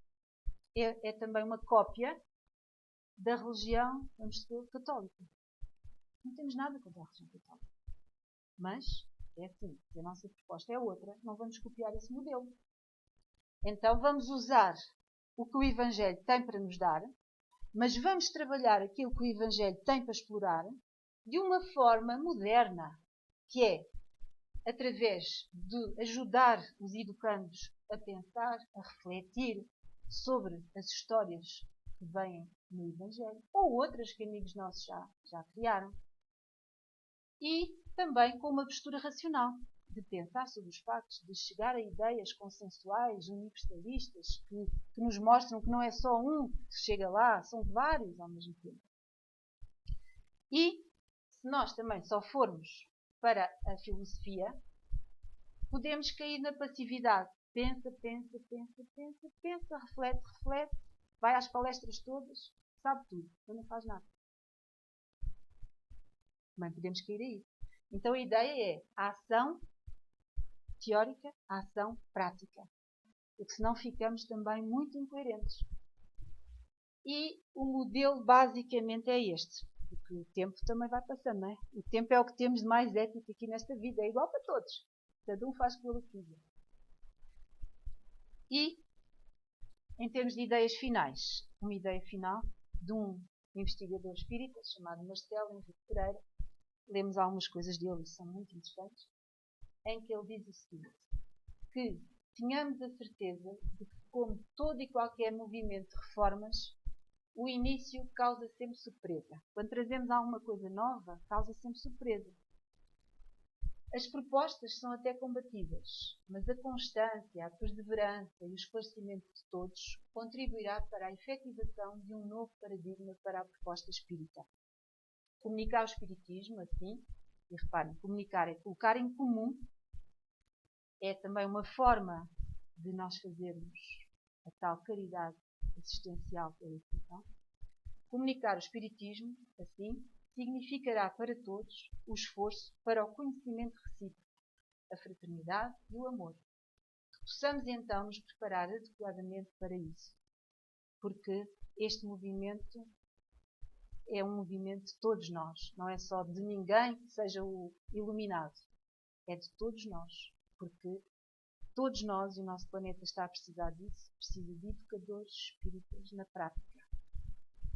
é também uma cópia da religião, vamos dizer, católica. Não temos nada contra a religião católica. Mas, é assim, se a nossa proposta é outra, não vamos copiar esse modelo. Então vamos usar o que o Evangelho tem para nos dar, mas vamos trabalhar aquilo que o Evangelho tem para explorar de uma forma moderna, que é através de ajudar os educandos a pensar, a refletir sobre as histórias que vêm no Evangelho, ou outras que amigos nossos já criaram. E também com uma postura racional, de pensar sobre os factos, de chegar a ideias consensuais, universalistas, que nos mostram que não é só um que chega lá, são vários ao mesmo tempo. E, se nós também só formos para a filosofia, podemos cair na passividade. Pensa, reflete, vai às palestras todas, sabe tudo, mas não faz nada. Também podemos cair aí. Então a ideia é a ação teórica, a ação prática. Porque senão ficamos também muito incoerentes. E o modelo basicamente é este. Porque porque o tempo também vai passando, não é? O tempo é o que temos de mais ético aqui nesta vida, é igual para todos. Cada um faz pelo que quiser. E, em termos de ideias finais, uma ideia final de um investigador espírita chamado Marcelo Henrique Pereira, lemos algumas coisas dele e são muito interessantes, em que ele diz o seguinte, que tenhamos a certeza de que, como todo e qualquer movimento de reformas, o início causa sempre surpresa. Quando trazemos alguma coisa nova, causa sempre surpresa. As propostas são até combativas, mas a constância, a perseverança e o esclarecimento de todos contribuirá para a efetivação de um novo paradigma para a proposta espírita. Comunicar o espiritismo, assim, e reparem, comunicar é colocar em comum, é também uma forma de nós fazermos a tal caridade existencial pela educação. Comunicar o espiritismo, assim, significará para todos o esforço para o conhecimento recíproco, a fraternidade e o amor. Possamos então nos preparar adequadamente para isso, porque este movimento é um movimento de todos nós, não é só de ninguém que seja o iluminado, é de todos nós, porque todos nós e o nosso planeta está a precisar disso, precisa de educadores espíritas na prática.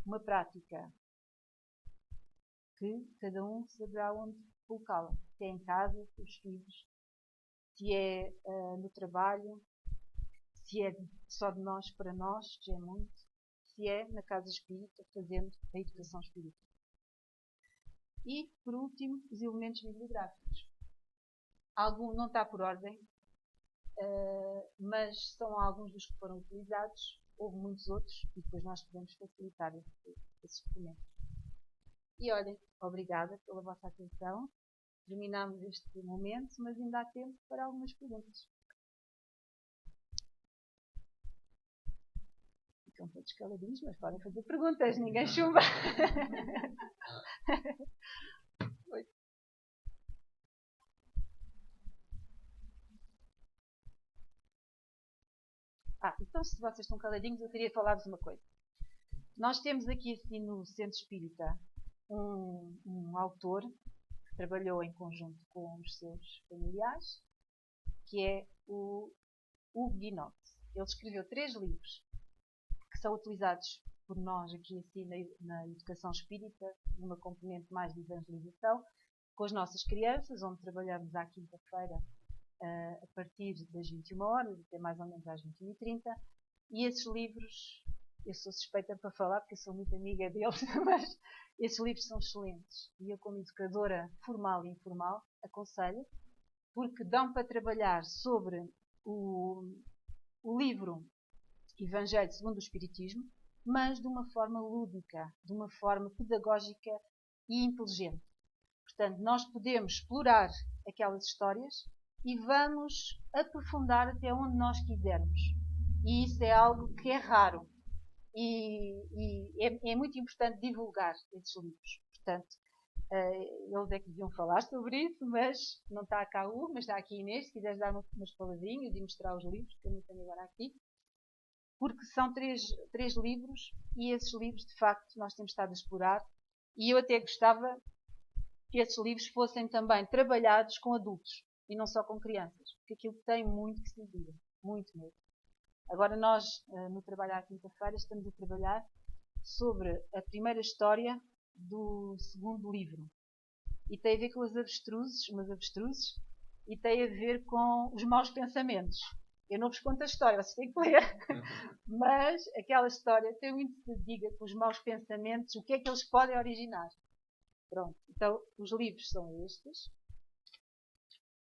Uma prática que cada um saberá onde colocá-la. Se é em casa, com os filhos, se é no trabalho, se é só de nós para nós, que já é muito, se é na casa espírita, fazendo a educação espírita. E, por último, os elementos bibliográficos. Algum não está por ordem, mas são alguns dos que foram utilizados, houve muitos outros, e depois nós podemos facilitar esses documentos. E olhem, obrigada pela vossa atenção. Terminamos este momento, mas ainda há tempo para algumas perguntas. Ficam todos caladinhos, mas podem fazer perguntas, ninguém chumba. Então se vocês estão caladinhos, eu queria falar-vos uma coisa. Nós temos aqui assim no Centro Espírita um autor que trabalhou em conjunto com os seus familiares, que é o Hugo Guinot. Ele escreveu 3 livros que são utilizados por nós aqui assim na educação espírita, numa componente mais de evangelização, com as nossas crianças, onde trabalhamos à quinta-feira a partir das 21 horas até mais ou menos às 21h30. E esses livros, eu sou suspeita para falar porque eu sou muito amiga deles, mas esses livros são excelentes. E eu, como educadora formal e informal, aconselho, porque dão para trabalhar sobre o livro Evangelho segundo o Espiritismo, mas de uma forma lúdica, de uma forma pedagógica e inteligente. Portanto, nós podemos explorar aquelas histórias e vamos aprofundar até onde nós quisermos. E isso é algo que é raro. E é muito importante divulgar esses livros. Portanto, eles é que deviam falar sobre isso, mas não está cá o Hugo, mas está aqui a Inês, se quiseres dar umas palavrinhas e mostrar os livros, que eu não tenho agora aqui. Porque são três livros e esses livros, de facto, nós temos estado a explorar. E eu até gostava que esses livros fossem também trabalhados com adultos e não só com crianças, porque aquilo tem muito que se lhe diga, muito mesmo. Agora nós, no trabalho à quinta-feira, estamos a trabalhar sobre a primeira história do segundo livro. E tem a ver com umas avestruzes, e tem a ver com os maus pensamentos. Eu não vos conto a história, vocês têm que ler. Mas aquela história tem muito que se diga com os maus pensamentos, o que é que eles podem originar. Pronto, então os livros são estes.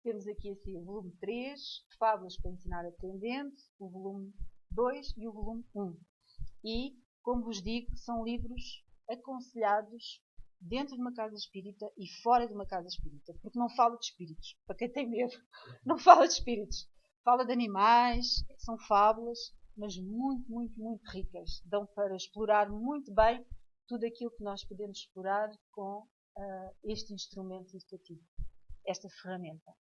Temos aqui assim o volume 3, Fábulas para ensinar aprendendo, o volume 2 e o volume 1. E, como vos digo, são livros aconselhados dentro de uma casa espírita e fora de uma casa espírita, porque não fala de espíritos, para quem tem medo, não fala de espíritos. Fala de animais, são fábulas, mas muito, muito, muito ricas. Dão para explorar muito bem tudo aquilo que nós podemos explorar com este instrumento educativo, esta ferramenta.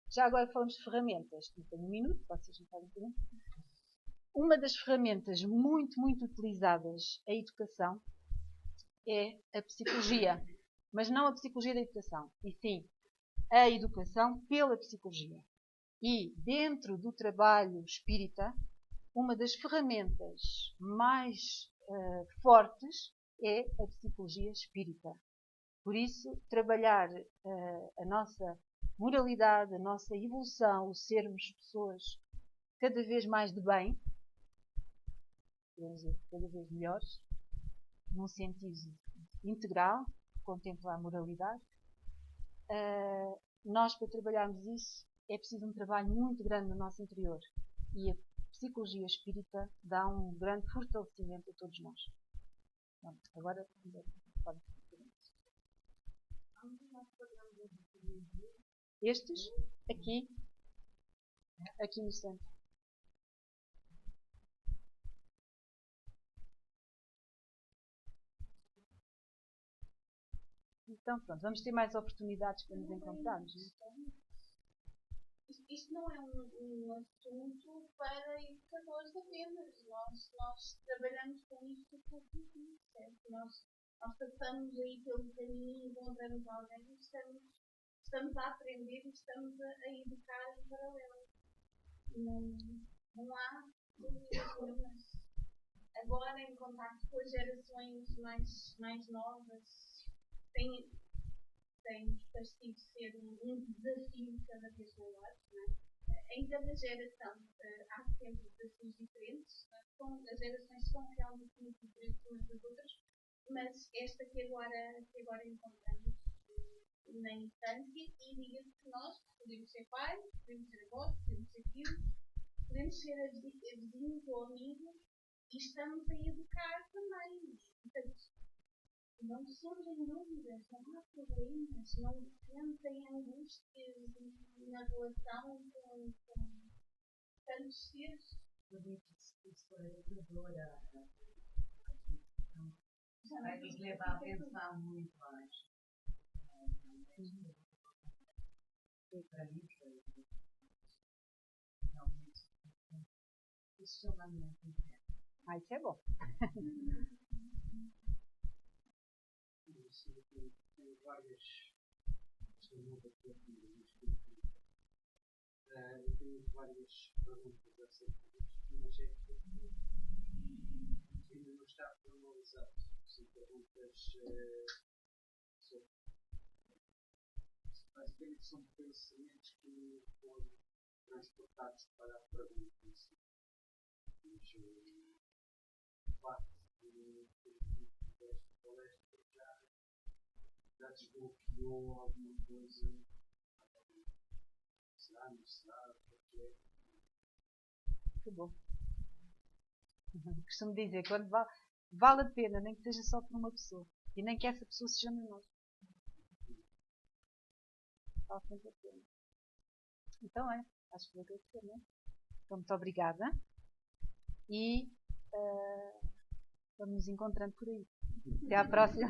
Já agora falamos de ferramentas. Não tenho um minuto, vocês não podem ter. Uma das ferramentas muito, muito utilizadas em educação é a psicologia, mas não a psicologia da educação, e sim a educação pela psicologia. E dentro do trabalho espírita, uma das ferramentas mais fortes é a psicologia espírita. Por isso, trabalhar a nossa moralidade, a nossa evolução, o sermos pessoas cada vez mais de bem, podemos dizer, cada vez melhores, num sentido integral, que contempla a moralidade, nós, para trabalharmos isso, é preciso um trabalho muito grande no nosso interior. E a psicologia espírita dá um grande fortalecimento a todos nós. Bom, agora, podem fazer. Estes, aqui no centro. Então, pronto, vamos ter mais oportunidades para nos encontrarmos. Isto não é um assunto para educadores apenas. Nós trabalhamos com isto porque nós passamos aí pelo caminho, encontramos alguém e estamos a aprender e estamos a educar em paralelo. Não há dúvidas nenhumas. Agora, em contacto com as gerações mais novas, tem parecido ser um desafio cada vez maior. Em cada geração há sempre desafios diferentes. As gerações são realmente muito diferentes umas das outras, mas esta que agora encontramos na infância, e diga-se que nós podemos ser pais, podemos ser avós, podemos ser filhos, podemos ser vizinhos ou amigos, e estamos a educar também. Portanto, não surgem dúvidas, não há problemas, não sentem angústias na relação com tantos seres. Isso for educadora, vai nos levar a pensar muito mais. Para mim, foi realmente questionamento. Isso é bom. Tem várias tenho várias perguntas acerca disto, mas é que ainda não está formalizado. São perguntas sobre. Basicamente são pensamentos que foram transportados para a pergunta em si. Mas o facto de desta palestra já desbloqueou alguma coisa. Será, não será? Porque Que bom. Costumo dizer, quando vale a pena, nem que seja só por uma pessoa. E nem que essa pessoa seja nós. Vale sempre a pena. Então acho que vou agradecer, não é? Então, muito obrigada. E vamos nos encontrando por aí. Até à próxima.